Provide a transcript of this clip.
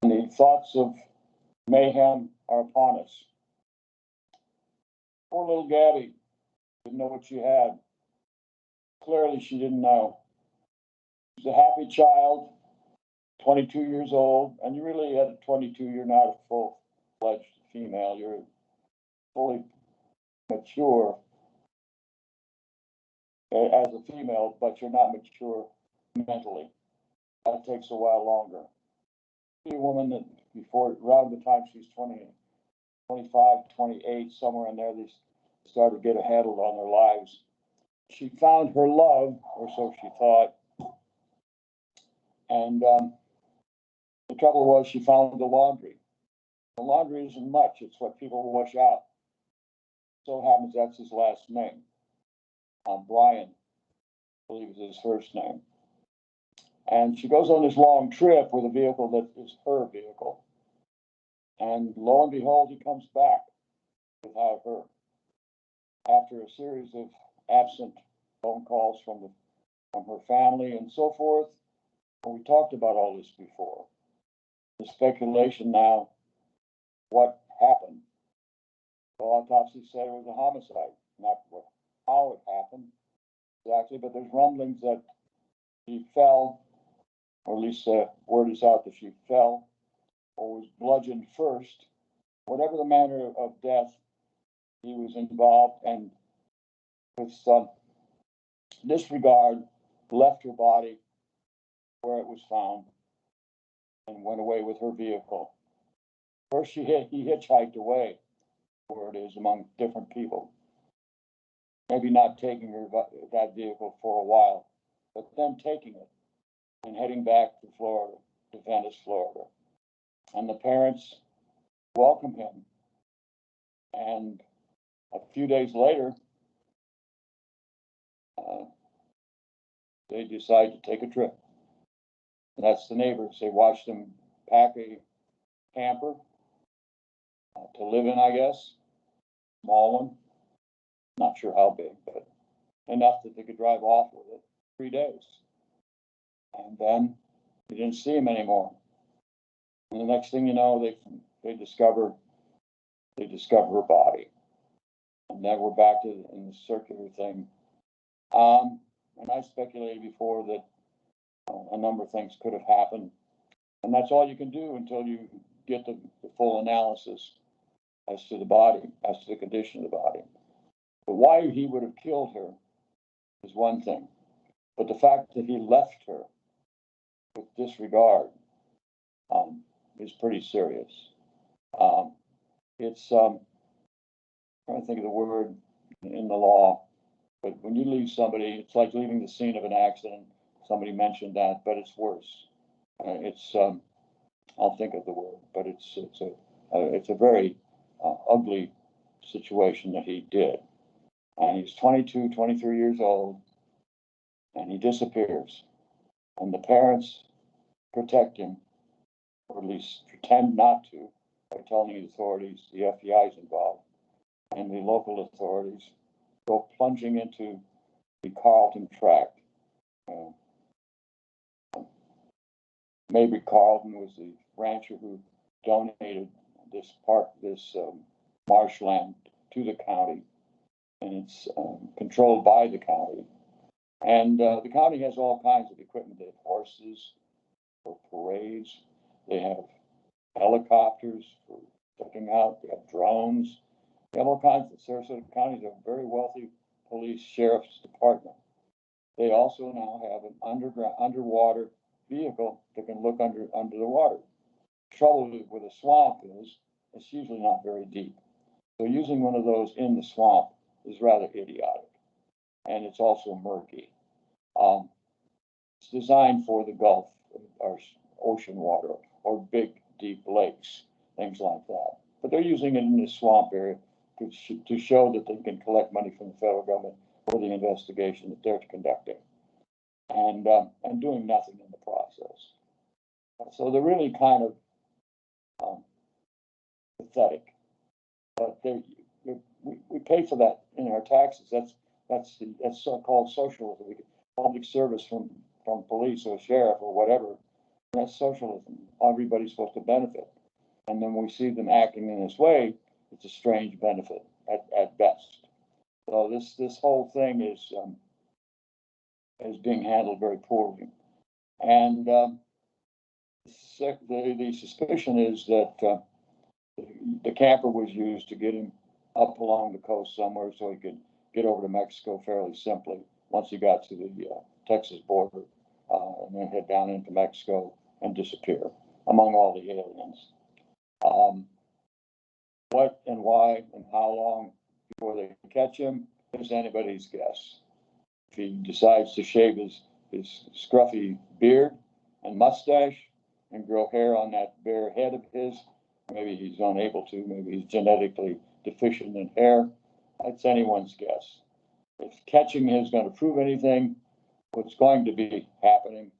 And the thoughts of mayhem are upon us. Poor little Gabby didn't know what she had. Clearly, she didn't know. She was a happy child, 22 years old, and you really at 22, you're not a full-fledged female. You're fully mature as a female, but you're not mature mentally. That takes a while longer. A woman that before, around the time she's 20, 25, 28, somewhere in there, they started to get a handle on their lives. She found her love, or so she thought. And the trouble was she found the laundry. The laundry isn't much. It's what people wash out. So happens that's his last name. Brian, I believe is his first name. And she goes on this long trip with a vehicle that is her vehicle. And lo and behold, he comes back without her. After a series of absent phone calls from her family and so forth. And we talked about all this before. The speculation now, what happened? The autopsy said it was a homicide, not how it happened exactly, but there's rumblings that he fell, or at least word is out that she fell, or was bludgeoned first. Whatever the manner of death, he was involved, and with some disregard, left her body where it was found and went away with her vehicle. First, he hitchhiked away, where it is among different people. Maybe not taking that vehicle for a while, but then taking it and heading back to Florida, to Venice, Florida. And the parents welcomed him. And a few days later, they decide to take a trip. And that's the neighbors. They watched him pack a camper to live in, I guess. Small one. Not sure how big, but enough that they could drive off with it 3 days. And then they didn't see him anymore. And the next thing you know, they discover her body. And then we're back in the circular thing. And I speculated before that a number of things could have happened. And that's all you can do until you get the full analysis as to the body, as to the condition of the body. But why he would have killed her is one thing. But the fact that he left her with disregard is pretty serious. It's I'm trying to think of the word in the law, but when you leave somebody, it's like leaving the scene of an accident. Somebody mentioned that, but it's worse. I'll think of the word, but it's a very ugly situation that he did. And he's 22, 23 years old, and he disappears. And the parents protect him, or at least pretend not to, by telling the authorities, the FBI is involved, and the local authorities go plunging into the Carlton tract. Maybe Carlton was the rancher who donated this marshland to the county, and it's controlled by the county. And the county has all kinds of equipment. They have horses for parades. They have helicopters for checking out. They have drones. They have all kinds of. Sarasota County is a very wealthy police sheriff's department. They also now have an underwater vehicle that can look under the water. The trouble with a swamp is it's usually not very deep. So using one of those in the swamp is rather idiotic. And it's also murky. It's designed for the Gulf or ocean water or big, deep lakes, things like that. But they're using it in the swamp area to show that they can collect money from the federal government for the investigation that they're conducting, and doing nothing in the process. So they're really kind of pathetic. But we pay for that in our taxes. That's so-called socialism. We get public service from police or sheriff or whatever. That's socialism. Everybody's supposed to benefit. And then we see them acting in this way, it's a strange benefit at best. So this whole thing is being handled very poorly. And the suspicion is that the camper was used to get him up along the coast somewhere so he could get over to Mexico fairly simply once he got to the Texas border, and then head down into Mexico and disappear among all the aliens. What and why and how long before they catch him is anybody's guess. If he decides to shave his scruffy beard and mustache and grow hair on that bare head of his, maybe he's unable to, maybe he's genetically deficient in hair. That's anyone's guess. If catching is going to prove anything, what's going to be happening